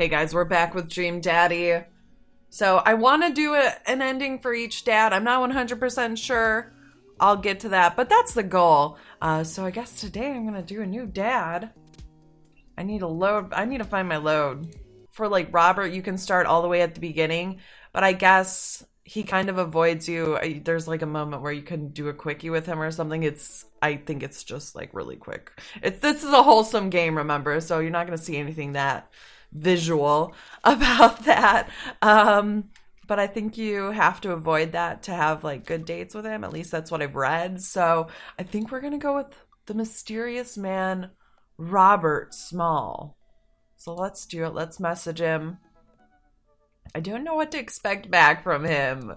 Hey guys, we're back with Dream Daddy. So I want to do an ending for each dad. I'm not 100% sure I'll get to that, but that's the goal. So I guess today I'm going to do a new dad. I need to find my load. For like Robert, you can start all the way at the beginning, but I guess he kind of avoids you. There's like a moment where you can do a quickie with him or something. I think it's just like really quick. This is a wholesome game, remember? So you're not going to see anything that visual about that. But I think you have to avoid that to have like good dates with him. At least that's what I've read. So I think we're going to go with the mysterious man, Robert Small. So let's do it. Let's message him. I don't know what to expect back from him.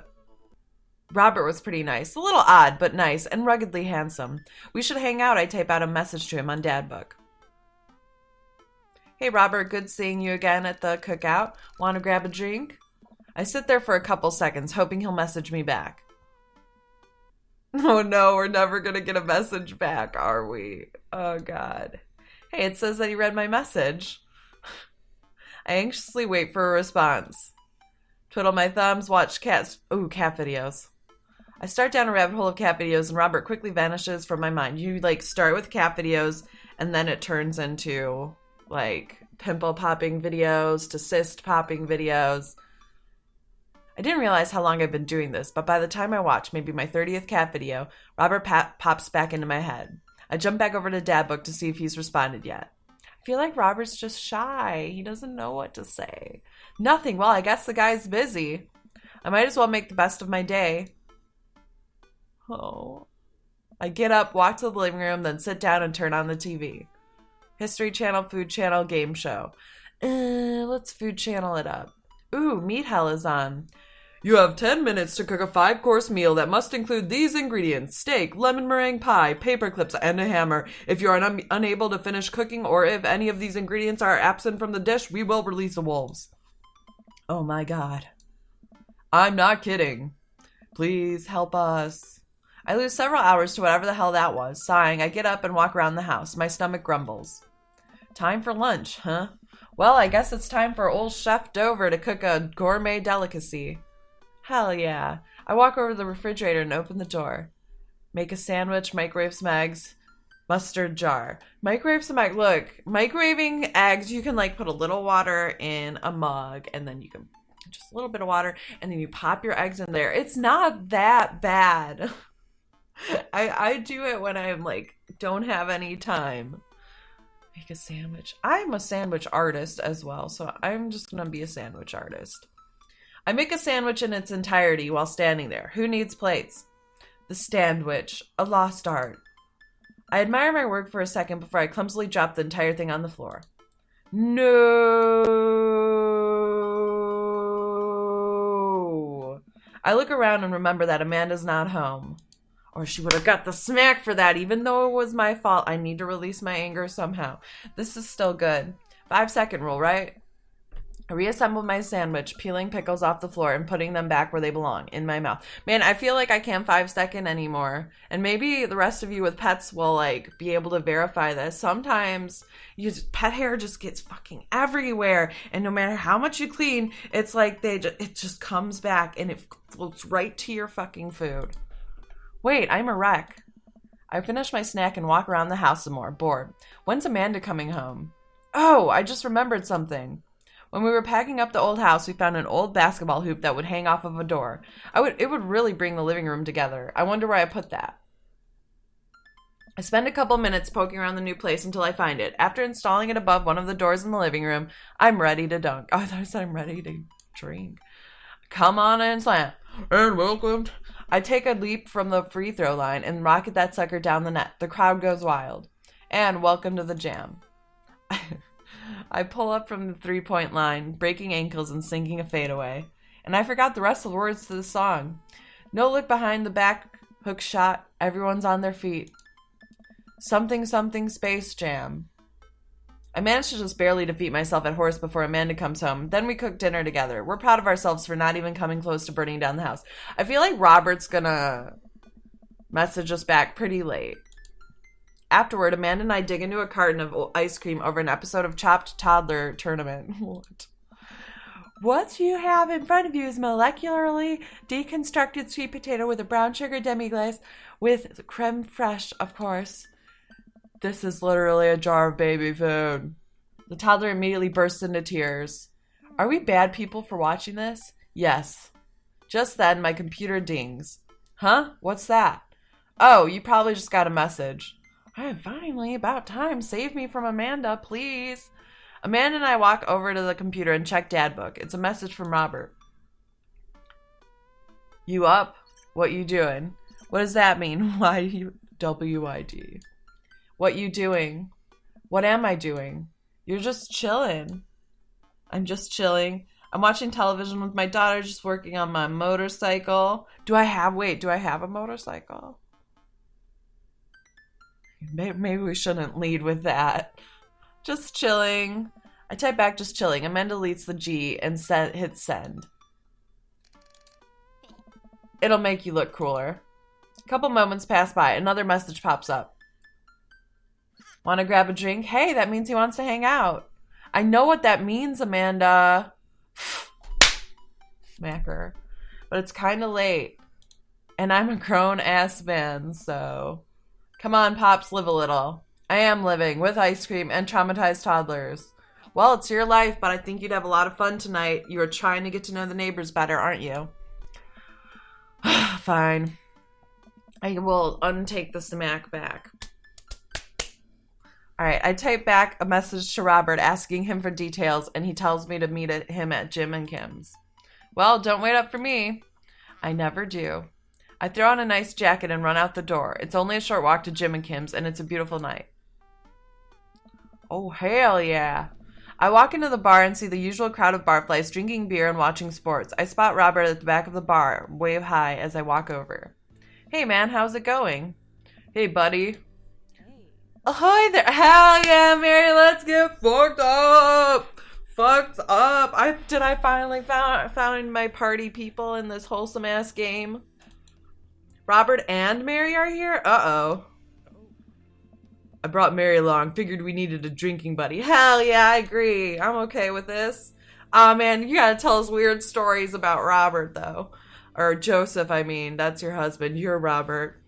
Robert was pretty nice. A little odd, but nice and ruggedly handsome. We should hang out. I type out a message to him on Dadbook. Hey Robert, good seeing you again at the cookout. Want to grab a drink? I sit there for a couple seconds, hoping he'll message me back. Oh no, we're never going to get a message back, are we? Oh God. Hey, it says that he read my message. I anxiously wait for a response. Twiddle my thumbs, watch cat videos. I start down a rabbit hole of cat videos and Robert quickly vanishes from my mind. You like start with cat videos and then it turns into like pimple popping videos to cyst popping videos. I didn't realize how long I've been doing this, but by the time I watch maybe my 30th cat video, Robert pops back into my head. I jump back over to Dadbook to see if he's responded yet. I feel like Robert's just shy. He doesn't know what to say. Nothing. Well, I guess the guy's busy. I might as well make the best of my day. Oh. I get up, walk to the living room, then sit down and turn on the TV. History Channel, Food Channel, Game Show. Let's Food Channel it up. Ooh, Meat Hell is on. You have 10 minutes to cook a 5-course meal that must include these ingredients: steak, lemon meringue pie, paper clips, and a hammer. If you are unable to finish cooking or if any of these ingredients are absent from the dish, we will release the wolves. Oh my God. I'm not kidding. Please help us. I lose several hours to whatever the hell that was. Sighing, I get up and walk around the house. My stomach grumbles. Time for lunch, huh? Well, I guess it's time for old Chef Dover to cook a gourmet delicacy. Hell yeah. I walk over to the refrigerator and open the door. Make a sandwich, microwave some eggs, mustard jar. Microwave some eggs. Look, microwaving eggs, you can like put a little water in a mug and then you can just a little bit of water and then you pop your eggs in there. It's not that bad. I do it when I'm like, don't have any time. Make a sandwich. I'm a sandwich artist as well, so I'm just going to be a sandwich artist. I make a sandwich in its entirety while standing there. Who needs plates? The Standwich, a lost art. I admire my work for a second before I clumsily drop the entire thing on the floor. No! I look around and remember that Amanda's not home. Or she would have got the smack for that, even though it was my fault. I need to release my anger somehow. This is still good. 5-second rule, right? I reassembled my sandwich, peeling pickles off the floor and putting them back where they belong, in my mouth. Man, I feel like I can't 5-second anymore. And maybe the rest of you with pets will like be able to verify this. Sometimes pet hair just gets fucking everywhere. And no matter how much you clean, it's like it just comes back and it floats right to your fucking food. Wait, I'm a wreck. I finish my snack and walk around the house some more, bored. When's Amanda coming home? Oh, I just remembered something. When we were packing up the old house, we found an old basketball hoop that would hang off of a door. It would really bring the living room together. I wonder where I put that. I spend a couple minutes poking around the new place until I find it. After installing it above one of the doors in the living room, I'm ready to dunk. Oh, I thought I said I'm ready to drink. Come on in, slam. And welcome. I take a leap from the free throw line and rocket that sucker down the net. The crowd goes wild. And welcome to the jam. I pull up from the three-point line, breaking ankles and sinking a fadeaway. And I forgot the rest of the words to the song. No look behind the back hook shot. Everyone's on their feet. Something something Space Jam. I managed to just barely defeat myself at horse before Amanda comes home. Then we cook dinner together. We're proud of ourselves for not even coming close to burning down the house. I feel like Robert's gonna message us back pretty late. Afterward, Amanda and I dig into a carton of ice cream over an episode of Chopped Toddler Tournament. What you have in front of you is molecularly deconstructed sweet potato with a brown sugar demi-glace with creme fraiche, of course. This is literally a jar of baby food. The toddler immediately bursts into tears. Are we bad people for watching this? Yes. Just then, my computer dings. Huh? What's that? Oh, you probably just got a message. Finally, about time. Save me from Amanda, please. Amanda and I walk over to the computer and check Dad Book. It's a message from Robert. You up? What you doing? What does that mean? WYD. What you doing? What am I doing? You're just chilling. I'm just chilling. I'm watching television with my daughter, just working on my motorcycle. Do I have a motorcycle? Maybe we shouldn't lead with that. Just chilling. I type back, just chilling. Amanda deletes the G and hits send. It'll make you look cooler. A couple moments pass by. Another message pops up. Want to grab a drink? Hey, that means he wants to hang out. I know what that means, Amanda. Smack her. But it's kind of late. And I'm a grown-ass man, so... Come on, Pops, live a little. I am living, with ice cream and traumatized toddlers. Well, it's your life, but I think you'd have a lot of fun tonight. You are trying to get to know the neighbors better, aren't you? Fine. I will untake the smack back. Alright, I type back a message to Robert asking him for details, and he tells me to meet him at Jim and Kim's. Well, don't wait up for me. I never do. I throw on a nice jacket and run out the door. It's only a short walk to Jim and Kim's, and it's a beautiful night. Oh, hell yeah. I walk into the bar and see the usual crowd of barflies drinking beer and watching sports. I spot Robert at the back of the bar, wave hi as I walk over. Hey, man, how's it going? Hey, buddy. Ahoy there. Hell yeah, Mary, let's get fucked up. Fucked up. Did I finally find my party people in this wholesome-ass game? Robert and Mary are here? Uh-oh. I brought Mary along. Figured we needed a drinking buddy. Hell yeah, I agree. I'm okay with this. Aw, man, you gotta tell us weird stories about Robert, though. Or Joseph, I mean. That's your husband. You're Robert.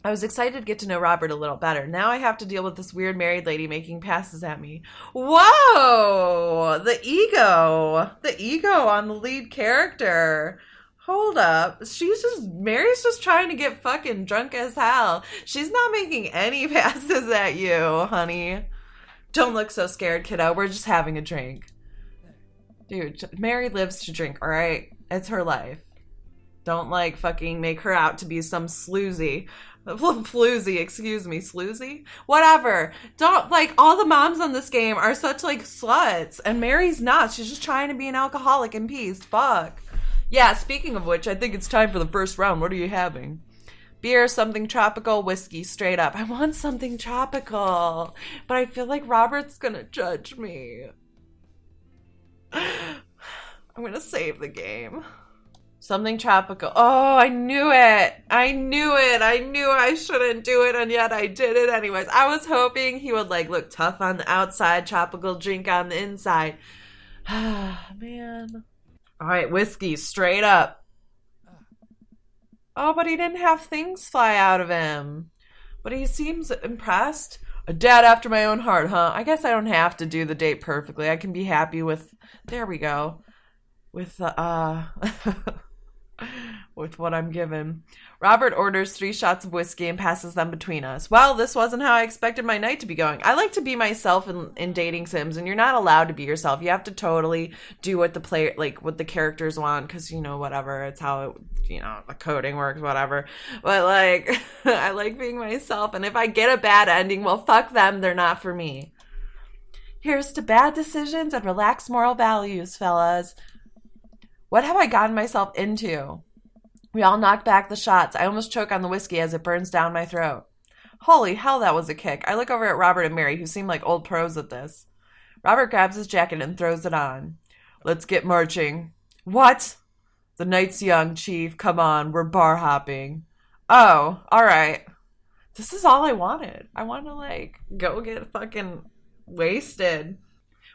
I was excited to get to know Robert a little better. Now I have to deal with this weird married lady making passes at me. Whoa! The ego. The ego on the lead character. Hold up. Mary's just trying to get fucking drunk as hell. She's not making any passes at you, honey. Don't look so scared, kiddo. We're just having a drink. Dude, Mary lives to drink, alright? It's her life. Don't, like, fucking make her out to be some floozy, excuse me, sloozy? Whatever. Don't, like, all the moms on this game are such, like, sluts. And Mary's not. She's just trying to be an alcoholic in peace. Fuck. Yeah, speaking of which, I think it's time for the first round. What are you having? Beer, something tropical, whiskey, straight up. I want something tropical. But I feel like Robert's gonna judge me. I'm gonna save the game. Something tropical. Oh, I knew it. I knew it. I knew I shouldn't do it, and yet I did it anyways. I was hoping he would, like, look tough on the outside, tropical drink on the inside. Man. All right, whiskey, straight up. Oh, but he didn't have things fly out of him. But he seems impressed. A dad after my own heart, huh? I guess I don't have to do the date perfectly. I can be happy with... There we go. With with what I'm given. Robert orders 3 shots of whiskey and passes them between us. Well, this wasn't how I expected my night to be going. I like to be myself in dating sims, and you're not allowed to be yourself. You have to totally do what the player, like, what the characters want, because, you know, whatever, it's how it, you know, the coding works, whatever. But, like, I like being myself, and if I get a bad ending, well, fuck them, they're not for me. Here's to bad decisions and relaxed moral values, fellas. What have I gotten myself into? We all knock back the shots. I almost choke on the whiskey as it burns down my throat. Holy hell, that was a kick. I look over at Robert and Mary, who seem like old pros at this. Robert grabs his jacket and throws it on. Let's get marching. What? The night's young, Chief. Come on, we're bar hopping. Oh, all right. This is all I wanted. I want to like go get fucking wasted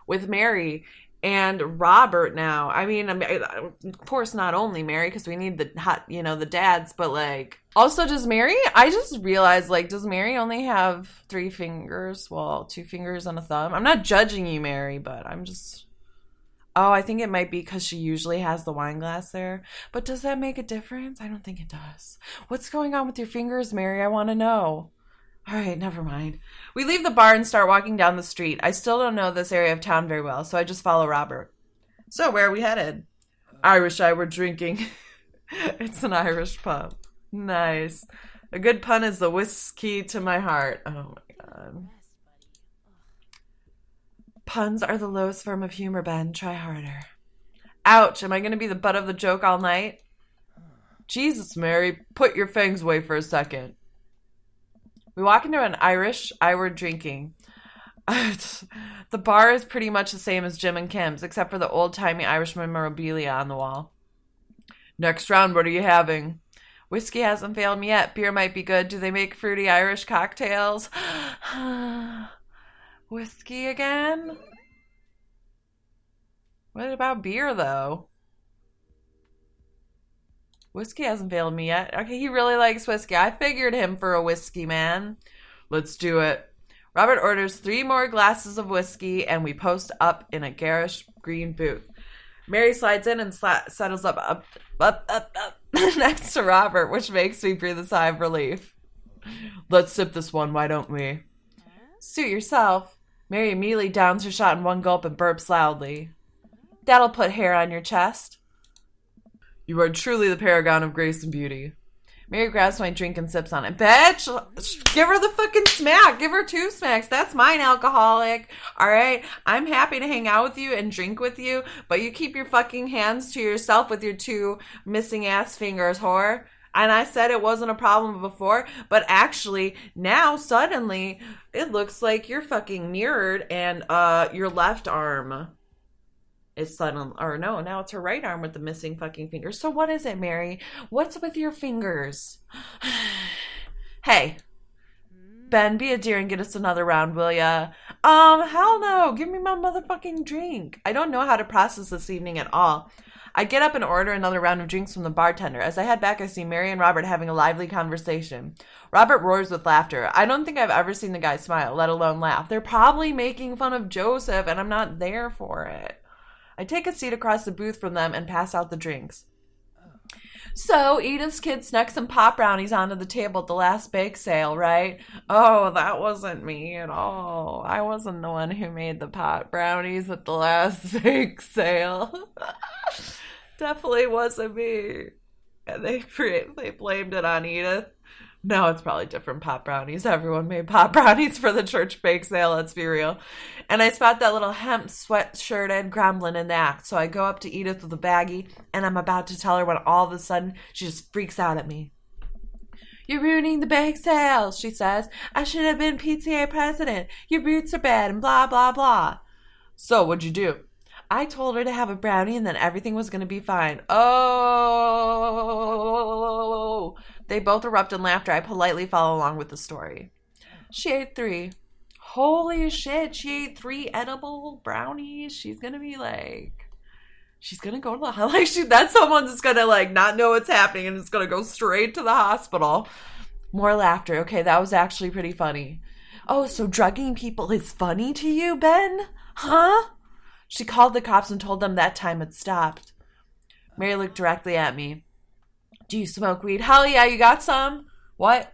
with Mary and Robert now. I mean, of course, not only Mary, because we need the hot, the dads, but like, also, does Mary, I just realized, like, does Mary only have 3 fingers? Well, 2 fingers and a thumb. I'm not judging you, Mary, but I'm just, oh, I think it might be because she usually has the wine glass there. But does that make a difference? I don't think it does. What's going on with your fingers, Mary? I want to know. All right, never mind. We leave the bar and start walking down the street. I still don't know this area of town very well, so I just follow Robert. So, where are we headed? I wish I were drinking. It's an Irish pub. Nice. A good pun is the whiskey to my heart. Oh my god. Puns are the lowest form of humor, Ben. Try harder. Ouch, am I going to be the butt of the joke all night? Jesus, Mary, put your fangs away for a second. We walk into an Irish. I were drinking. The bar is pretty much the same as Jim and Kim's, except for the old-timey Irish memorabilia on the wall. Next round, what are you having? Whiskey hasn't failed me yet. Beer might be good. Do they make fruity Irish cocktails? Whiskey again? What about beer, though? Whiskey hasn't failed me yet. Okay, he really likes whiskey. I figured him for a whiskey man. Let's do it. Robert orders 3 more glasses of whiskey, and we post up in a garish green booth. Mary slides in and settles up next to Robert, which makes me breathe a sigh of relief. Let's sip this one, why don't we? Suit yourself. Mary immediately downs her shot in one gulp and burps loudly. That'll put hair on your chest. You are truly the paragon of grace and beauty. Mary grabs my drink and sips on it. Bitch! Give her the fucking smack. Give her 2 smacks. That's mine, alcoholic. Alright? I'm happy to hang out with you and drink with you, but you keep your fucking hands to yourself with your 2 missing ass fingers, whore. And I said it wasn't a problem before, but actually, now, suddenly, it looks like you're fucking mirrored and your left arm is suddenly, or no, now it's her right arm with the missing fucking fingers. So what is it, Mary? What's with your fingers? Hey, Ben, be a dear and get us another round, will ya? Hell no. Give me my motherfucking drink. I don't know how to process this evening at all. I get up and order another round of drinks from the bartender. As I head back, I see Mary and Robert having a lively conversation. Robert roars with laughter. I don't think I've ever seen the guy smile, let alone laugh. They're probably making fun of Joseph, and I'm not there for it. I take a seat across the booth from them and pass out the drinks. So, Edith's kid snuck some pop brownies onto the table at the last bake sale, right? Oh, that wasn't me at all. I wasn't the one who made the pop brownies at the last bake sale. Definitely wasn't me. And they blamed it on Edith. No, it's probably different pop brownies. Everyone made pop brownies for the church bake sale, let's be real. And I spot that little hemp sweatshirted gremlin in the act. So I go up to Edith with a baggie, and I'm about to tell her when all of a sudden she just freaks out at me. You're ruining the bake sale, she says. I should have been PTA president. Your boots are bad and blah, blah, blah. So what'd you do? I told her to have a brownie and then everything was going to be fine. Oh! They both erupt in laughter. I politely follow along with the story. She ate 3. Holy shit, she ate 3 edible brownies. She's going to be like... She's going to go to the... Like, that's someone that's going to, like, not know what's happening and is going to go straight to the hospital. More laughter. Okay, that was actually pretty funny. Oh, so drugging people is funny to you, Ben? Huh? She called the cops and told them that time had stopped. Mary looked directly at me. Do you smoke weed? Hell yeah, you got some? What?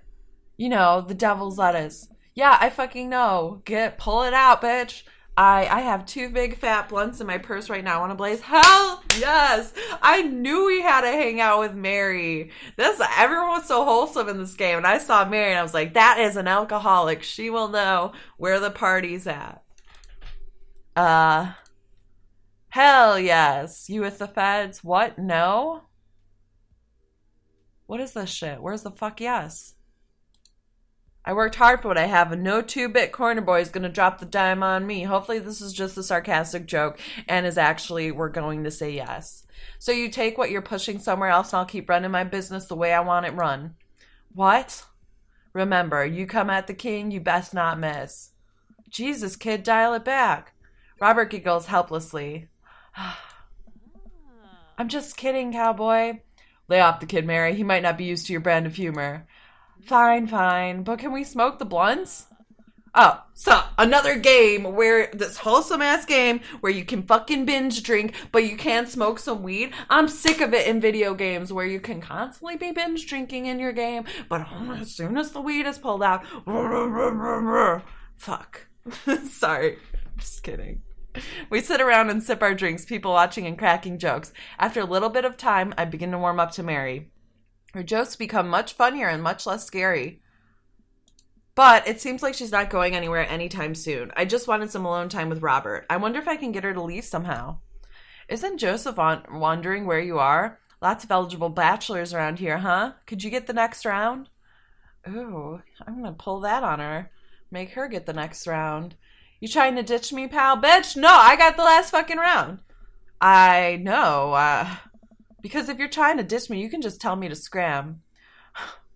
You know, the devil's lettuce. Yeah, I fucking know. Pull it out, bitch. I have 2 big fat blunts in my purse right now. Want to blaze? Hell yes! I knew we had to hang out with Mary. Everyone was so wholesome in this game. And I saw Mary and I was like, that is an alcoholic. She will know where the party's at. Hell yes. You with the feds? What? No? What is this shit? Where's the fuck yes? I worked hard for what I have, and no 2-bit corner boy is going to drop the dime on me. Hopefully this is just a sarcastic joke and is actually we're going to say yes. So you take what you're pushing somewhere else and I'll keep running my business the way I want it run. What? Remember, you come at the king, you best not miss. Jesus, kid, dial it back. Robert giggles helplessly. I'm just kidding, cowboy. Lay off the kid, Mary. He might not be used to your brand of humor. Fine, fine. But can we smoke the blunts? Oh, so another game where this wholesome-ass game where you can fucking binge drink, but you can't smoke some weed. I'm sick of it in video games where you can constantly be binge drinking in your game, but as soon as the weed is pulled out, fuck. Sorry. Just kidding. We sit around and sip our drinks, people watching and cracking jokes. After a little bit of time, I begin to warm up to Mary. Her jokes become much funnier and much less scary. But it seems like she's not going anywhere anytime soon. I just wanted some alone time with Robert. I wonder if I can get her to leave somehow. Isn't Joseph wondering where you are? Lots of eligible bachelors around here, huh? Could you get the next round? Ooh, I'm gonna pull that on her. Make her get the next round. You trying to ditch me, pal? Bitch, no, I got the last fucking round. I know, because if you're trying to ditch me, you can just tell me to scram.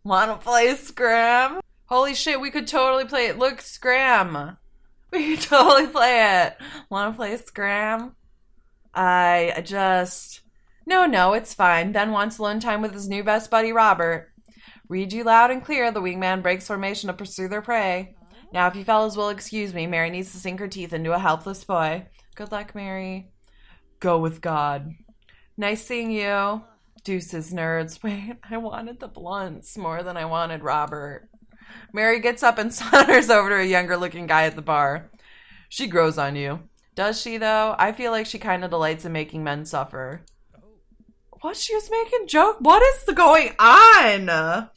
Wanna play scram? Holy shit, we could totally play it. Look, scram. We could totally play it. Wanna play scram? I just... No, it's fine. Ben wants alone time with his new best buddy, Robert. Read you loud and clear. The wingman breaks formation to pursue their prey. Now, if you fellas will excuse me, Mary needs to sink her teeth into a helpless boy. Good luck, Mary. Go with God. Nice seeing you. Deuces, nerds. Wait, I wanted the blunts more than I wanted Robert. Mary gets up and saunters over to a younger-looking guy at the bar. She grows on you. Does she, though? I feel like she kind of delights in making men suffer. What? She was making joke? What is going on?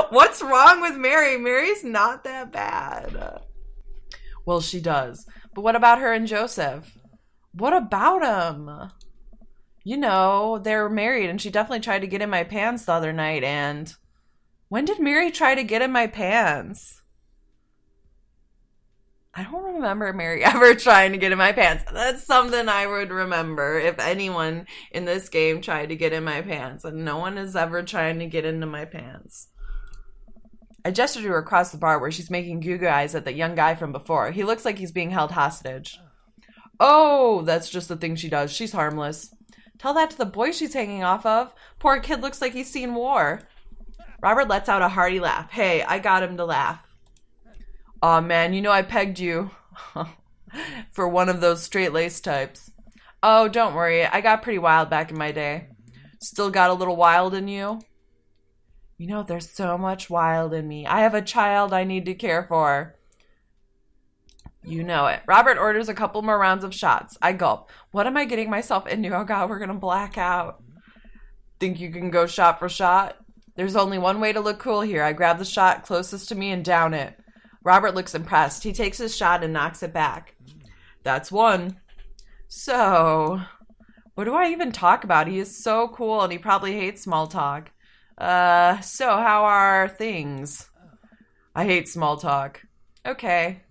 What's wrong with Mary? Mary's not that bad. Well, she does. But what about her and Joseph? What about him? You know, they're married, and she definitely tried to get in my pants the other night, and... When did Mary try to get in my pants? I don't remember Mary ever trying to get in my pants. That's something I would remember if anyone in this game tried to get in my pants, and no one is ever trying to get into my pants. I gesture to her across the bar where she's making goo-goo eyes at that young guy from before. He looks like he's being held hostage. Oh, that's just the thing she does. She's harmless. Tell that to the boy she's hanging off of. Poor kid looks like he's seen war. Robert lets out a hearty laugh. Hey, I got him to laugh. Aw, man, you know I pegged you. For one of those straight-laced types. Oh, don't worry. I got pretty wild back in my day. Still got a little wild in you? You know, there's so much wild in me. I have a child I need to care for. You know it. Robert orders a couple more rounds of shots. I gulp. What am I getting myself into? Oh, God, we're going to black out. Think you can go shot for shot? There's only one way to look cool here. I grab the shot closest to me and down it. Robert looks impressed. He takes his shot and knocks it back. That's one. So, what do I even talk about? He is so cool and he probably hates small talk. So how are things? I hate small talk. Okay.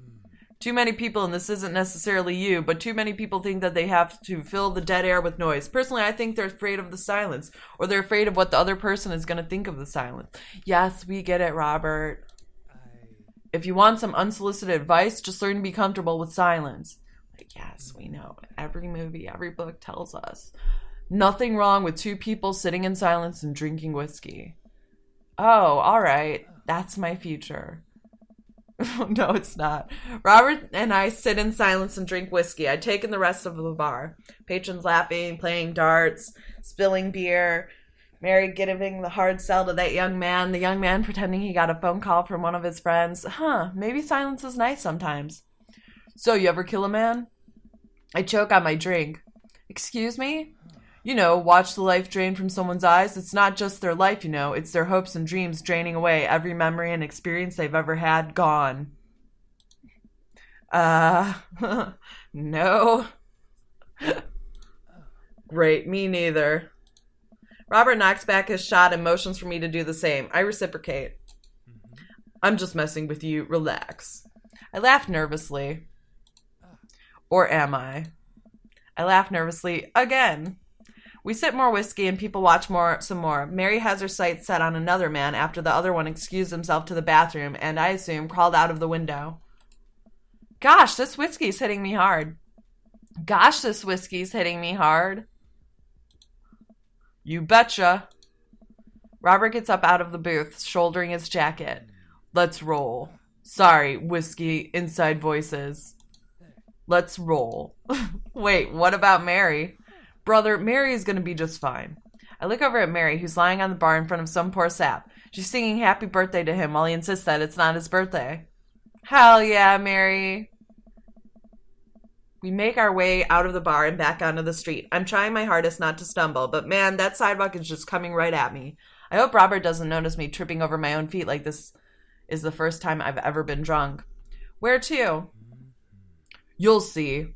Too many people, and this isn't necessarily you, but too many people think that they have to fill the dead air with noise. Personally, I think they're afraid of the silence, or they're afraid of what the other person is going to think of the silence. Yes, we get it, Robert. If you want some unsolicited advice, just learn to be comfortable with silence. Like, yes, we know. Every movie, every book tells us. Nothing wrong with two people sitting in silence and drinking whiskey. Oh, all right. That's my future. No, it's not. Robert and I sit in silence and drink whiskey. I take in the rest of the bar. Patrons laughing, playing darts, spilling beer. Mary giving the hard sell to that young man. The young man pretending he got a phone call from one of his friends. Maybe silence is nice sometimes. So, you ever kill a man? I choke on my drink. Excuse me? You know, watch the life drain from someone's eyes. It's not just their life, you know. It's their hopes and dreams draining away. Every memory and experience they've ever had, gone. No. Great, me neither. Robert knocks back his shot and motions for me to do the same. I reciprocate. I'm just messing with you. Relax. I laugh nervously. Or am I? I laugh nervously again. We sip more whiskey and people watch some more. Mary has her sights set on another man after the other one excused himself to the bathroom and, I assume, crawled out of the window. Gosh, this whiskey's hitting me hard. Gosh, this whiskey's hitting me hard. You betcha. Robert gets up out of the booth, shouldering his jacket. Let's roll. Sorry, whiskey, inside voices. Let's roll. Wait, what about Mary? Brother, Mary is going to be just fine. I look over at Mary, who's lying on the bar in front of some poor sap. She's singing happy birthday to him while he insists that it's not his birthday. Hell yeah, Mary. We make our way out of the bar and back onto the street. I'm trying my hardest not to stumble, but man, that sidewalk is just coming right at me. I hope Robert doesn't notice me tripping over my own feet like this is the first time I've ever been drunk. Where to? You'll see.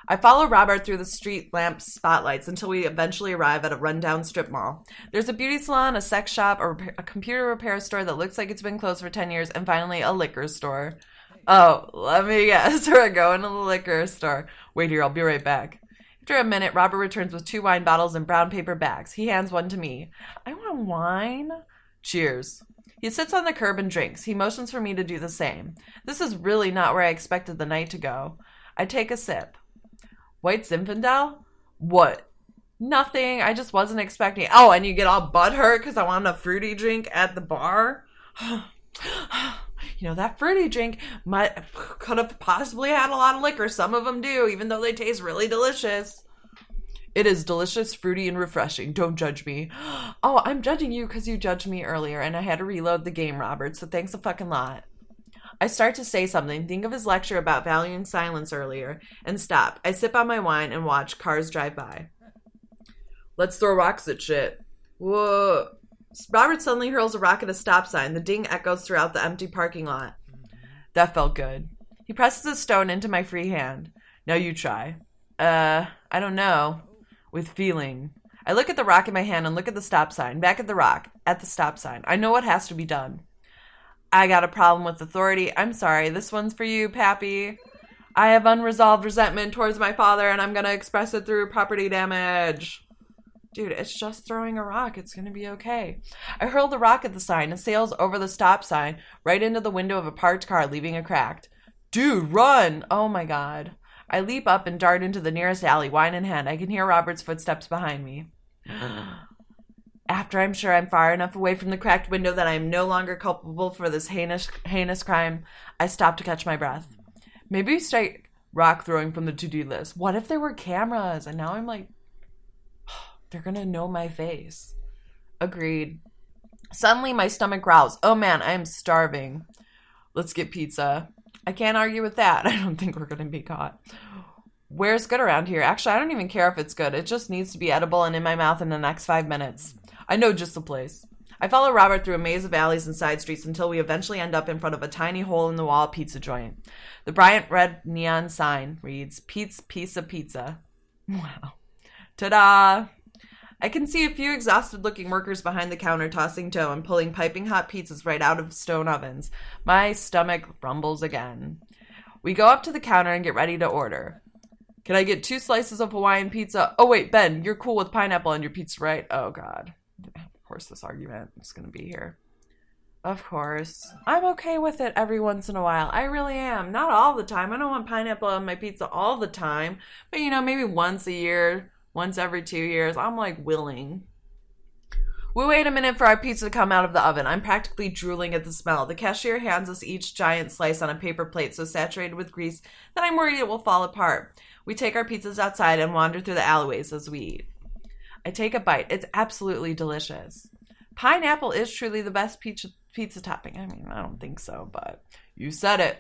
I follow Robert through the street lamp spotlights until we eventually arrive at a rundown strip mall. There's a beauty salon, a sex shop, a computer repair store that looks like it's been closed for 10 years, and finally a liquor store. Oh, let me guess. We're going to the liquor store. Wait here, I'll be right back. After a minute, Robert returns with 2 wine bottles and brown paper bags. He hands one to me. I want wine. Cheers. He sits on the curb and drinks. He motions for me to do the same. This is really not where I expected the night to go. I take a sip. White Zinfandel? What? Nothing. I just wasn't expecting. Oh, and you get all butthurt because I want a fruity drink at the bar? You know, that fruity drink could have possibly had a lot of liquor. Some of them do, even though they taste really delicious. It is delicious, fruity, and refreshing. Don't judge me. Oh, I'm judging you because you judged me earlier, and I had to reload the game, Robert, so thanks a fucking lot. I start to say something, think of his lecture about valuing silence earlier, and stop. I sip on my wine and watch cars drive by. Let's throw rocks at shit. Whoa. Robert suddenly hurls a rock at a stop sign. The ding echoes throughout the empty parking lot. That felt good. He presses a stone into my free hand. Now you try. I don't know. With feeling. I look at the rock in my hand and look at the stop sign. Back at the rock. At the stop sign. I know what has to be done. I got a problem with authority. I'm sorry. This one's for you, Pappy. I have unresolved resentment towards my father, and I'm going to express it through property damage. Dude, it's just throwing a rock. It's going to be okay. I hurl the rock at the sign. It sails over the stop sign, right into the window of a parked car, leaving it cracked. Dude, run! Oh my god. I leap up and dart into the nearest alley, wine in hand. I can hear Robert's footsteps behind me. After I'm sure I'm far enough away from the cracked window that I am no longer culpable for this heinous crime, I stop to catch my breath. Maybe we strike rock throwing from the to-do list. What if there were cameras? And now I'm like, they're gonna know my face. Agreed. Suddenly my stomach growls. Oh man, I am starving. Let's get pizza. I can't argue with that. I don't think we're gonna be caught. Where's good around here? Actually, I don't even care if it's good. It just needs to be edible and in my mouth in the next 5 minutes. I know just the place. I follow Robert through a maze of alleys and side streets until we eventually end up in front of a tiny hole-in-the-wall pizza joint. The bright red neon sign reads, Pete's Piece of Pizza. Wow. Ta-da! I can see a few exhausted-looking workers behind the counter tossing dough and pulling piping hot pizzas right out of stone ovens. My stomach rumbles again. We go up to the counter and get ready to order. Can I get 2 slices of Hawaiian pizza? Oh, wait, Ben, you're cool with pineapple on your pizza, right? Oh, God. Of course this argument is going to be here. Of course. I'm okay with it every once in a while. I really am. Not all the time. I don't want pineapple on my pizza all the time. But, you know, maybe once a year, once every 2 years. I'm, like, willing. We wait a minute for our pizza to come out of the oven. I'm practically drooling at the smell. The cashier hands us each giant slice on a paper plate so saturated with grease that I'm worried it will fall apart. We take our pizzas outside and wander through the alleyways as we eat. I take a bite. It's absolutely delicious. Pineapple is truly the best pizza topping. I mean, I don't think so, but you said it.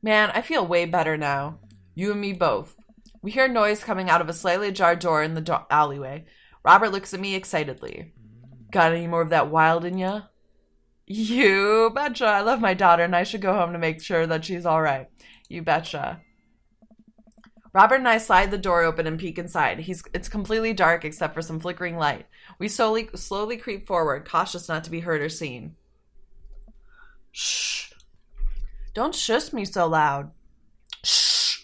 Man, I feel way better now. You and me both. We hear noise coming out of a slightly ajar door in the alleyway. Robert looks at me excitedly. Got any more of that wild in ya? You betcha. I love my daughter and I should go home to make sure that she's all right. You betcha. Robert and I slide the door open and peek inside. It's completely dark except for some flickering light. We slowly creep forward, cautious not to be heard or seen. Shh. Don't shush me so loud. Shh.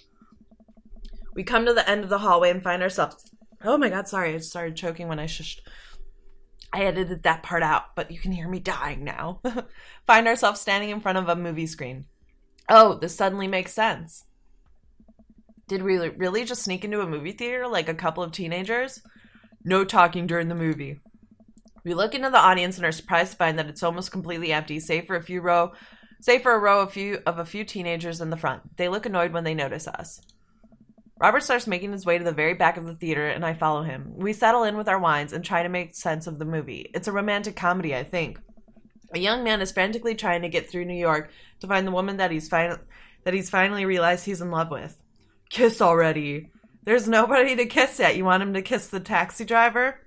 We come to the end of the hallway and find ourselves... Oh my god, sorry. I started choking when I shushed. I edited that part out, but you can hear me dying now. Find ourselves standing in front of a movie screen. Oh, this suddenly makes sense. Did we really just sneak into a movie theater like a couple of teenagers? No talking during the movie. We look into the audience and are surprised to find that it's almost completely empty, save for a row of a few teenagers in the front. They look annoyed when they notice us. Robert starts making his way to the very back of the theater, and I follow him. We settle in with our wines and try to make sense of the movie. It's a romantic comedy, I think. A young man is frantically trying to get through New York to find the woman that he's finally realized he's in love with. Kiss already. There's nobody to kiss yet. You want him to kiss the taxi driver?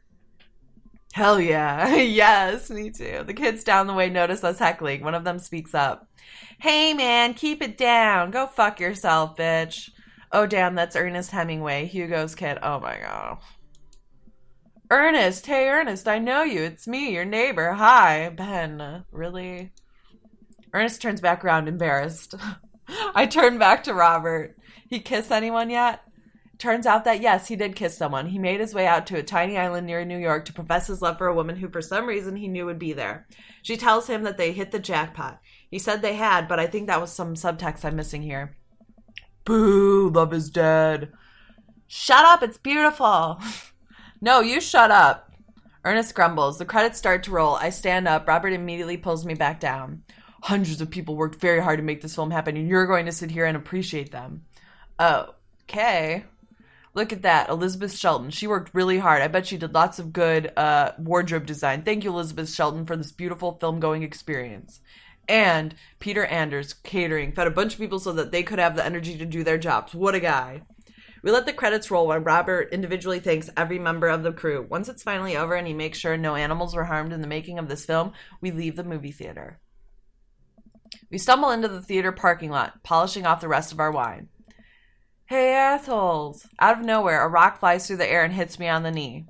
Hell yeah. Yes, me too. The kids down the way notice us heckling. One of them speaks up. Hey man, keep it down. Go fuck yourself, bitch. Oh damn, that's Ernest Hemingway, Hugo's kid. Oh my god. Ernest, hey Ernest, I know you. It's me, your neighbor. Hi. Ben, really? Ernest turns back around, embarrassed. I turn back to Robert. He kiss anyone yet? Turns out that yes, he did kiss someone. He made his way out to a tiny island near New York to profess his love for a woman who for some reason he knew would be there. She tells him that they hit the jackpot. He said they had, but I think that was some subtext I'm missing here. Boo, love is dead. Shut up, it's beautiful. No, you shut up. Ernest grumbles. The credits start to roll. I stand up. Robert immediately pulls me back down. Hundreds of people worked very hard to make this film happen, and you're going to sit here and appreciate them. Okay. Look at that, Elizabeth Shelton. She worked really hard. I bet she did lots of good wardrobe design. Thank you, Elizabeth Shelton, for this beautiful film-going experience. And Peter Anders Catering fed a bunch of people so that they could have the energy to do their jobs. What a guy. We let the credits roll while Robert individually thanks every member of the crew. Once it's finally over and he makes sure no animals were harmed in the making of this film, we leave the movie theater. We stumble into the theater parking lot, polishing off the rest of our wine. Hey, assholes. Out of nowhere, a rock flies through the air and hits me on the knee.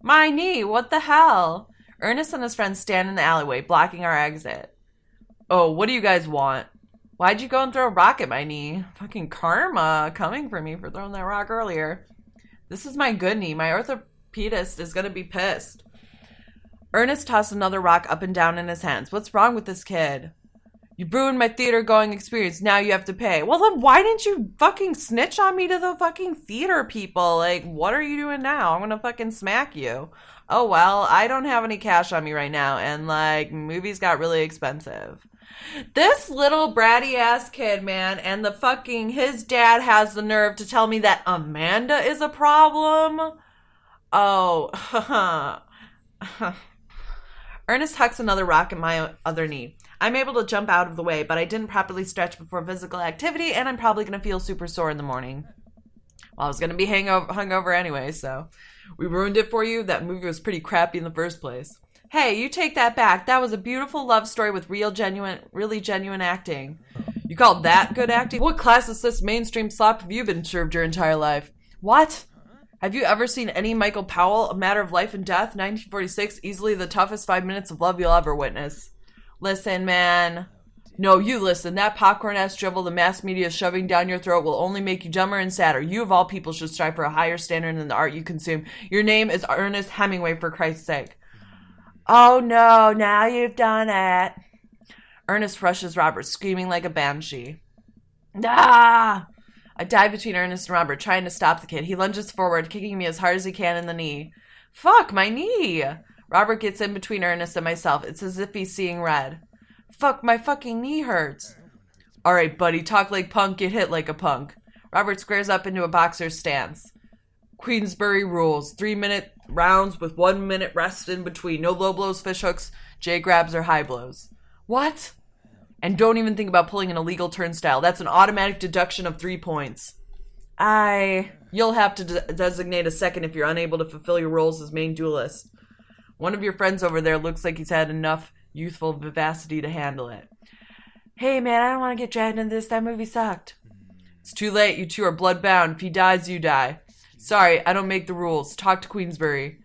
My knee, what the hell? Ernest and his friends stand in the alleyway, blocking our exit. Oh, what do you guys want? Why'd you go and throw a rock at my knee? Fucking karma coming for me for throwing that rock earlier. This is my good knee. My orthopedist is going to be pissed. Ernest tossed another rock up and down in his hands. What's wrong with this kid? You ruined my theater-going experience. Now you have to pay. Well, then why didn't you fucking snitch on me to the fucking theater people? Like, what are you doing now? I'm going to fucking smack you. Oh, well, I don't have any cash on me right now. And, like, movies got really expensive. This little bratty ass kid, man, and the fucking his dad has the nerve to tell me that Amanda is a problem. Oh, Ernest hucks another rock at my other knee. I'm able to jump out of the way, but I didn't properly stretch before physical activity, and I'm probably going to feel super sore in the morning. Well, I was going to be hungover anyway, so we ruined it for you. That movie was pretty crappy in the first place. Hey, you take that back. That was a beautiful love story with really genuine acting. You call that good acting? What classicist mainstream slop have you been served your entire life? What? Have you ever seen any Michael Powell, A Matter of Life and Death, 1946, easily the toughest 5 minutes of love you'll ever witness? Listen, man. No, you listen. That popcorn-ass drivel the mass media is shoving down your throat will only make you dumber and sadder. You, of all people, should strive for a higher standard than the art you consume. Your name is Ernest Hemingway, for Christ's sake. Oh no, now you've done it. Ernest rushes Robert, screaming like a banshee. Ah! I dive between Ernest and Robert, trying to stop the kid. He lunges forward, kicking me as hard as he can in the knee. Fuck, my knee! Robert gets in between Ernest and myself. It's as if he's seeing red. Fuck, my fucking knee hurts. Alright, buddy, talk like punk, get hit like a punk. Robert squares up into a boxer's stance. Queensbury rules. 3-minute rounds with 1 minute rest in between. No low blows, fish hooks, J grabs, or high blows. What? And don't even think about pulling an illegal turnstile. That's an automatic deduction of 3 points. You'll have to designate a second if you're unable to fulfill your roles as main duelist. One of your friends over there looks like he's had enough youthful vivacity to handle it. Hey man, I don't want to get dragged into this. That movie sucked. It's too late. You two are blood-bound. If he dies, you die. Sorry, I don't make the rules. Talk to Queensbury.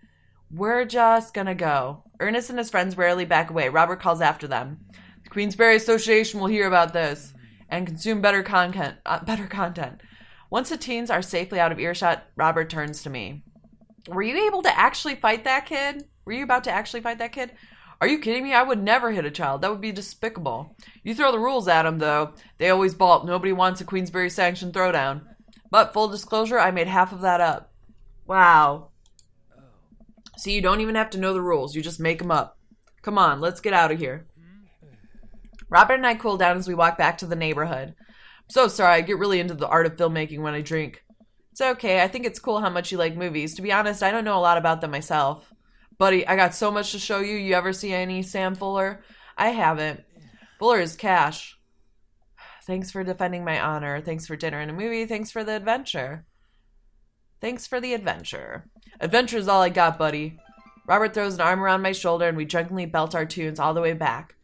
We're just gonna go. Ernest and his friends rarely back away. Robert calls after them. The Queensbury Association will hear about this and consume better content. Once the teens are safely out of earshot, Robert turns to me. Were you able to actually fight that kid? Were you about to actually fight that kid? Are you kidding me? I would never hit a child. That would be despicable. You throw the rules at them, though. They always bolt. Nobody wants a Queensberry-sanctioned throwdown. But, full disclosure, I made half of that up. Wow. See, you don't even have to know the rules. You just make them up. Come on, let's get out of here. Robert and I cool down as we walk back to the neighborhood. I'm so sorry, I get really into the art of filmmaking when I drink. It's okay, I think it's cool how much you like movies. To be honest, I don't know a lot about them myself. Buddy, I got so much to show you. You ever see any Sam Fuller? I haven't. Fuller is cash. Thanks for defending my honor. Thanks for dinner and a movie. Thanks for the adventure. Thanks for the adventure. Adventure is all I got, buddy. Robert throws an arm around my shoulder and we drunkenly belt our tunes all the way back.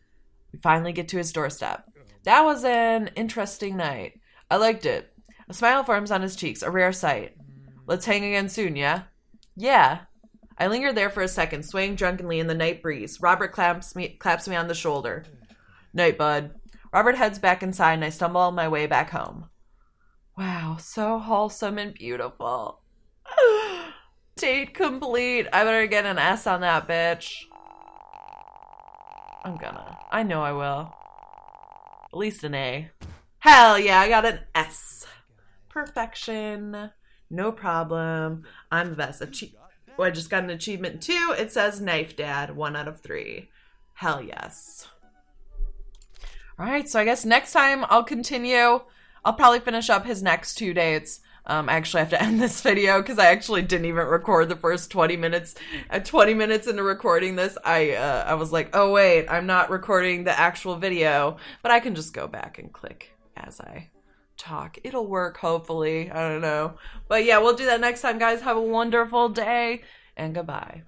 We finally get to his doorstep. That was an interesting night. I liked it. A smile forms on his cheeks, a rare sight. Let's hang again soon, yeah? Yeah. I linger there for a second, swaying drunkenly in the night breeze. Robert claps me on the shoulder. Night, bud. Robert heads back inside and I stumble on my way back home. Wow, so wholesome and beautiful. Date complete. I better get an S on that bitch. I'm gonna. I know I will. At least an A. Hell yeah, I got an S. Perfection. No problem. I'm the best. I just got an achievement 2. It says Knife Dad, 1 out of 3. Hell yes. Alright, so I guess next time I'll continue. I'll probably finish up his next 2 dates. I actually have to end this video because I actually didn't even record the first 20 minutes. At 20 minutes into recording this, I was like, oh wait, I'm not recording the actual video. But I can just go back and click as I talk. It'll work, hopefully. I don't know. But yeah, we'll do that next time, guys. Have a wonderful day, and goodbye.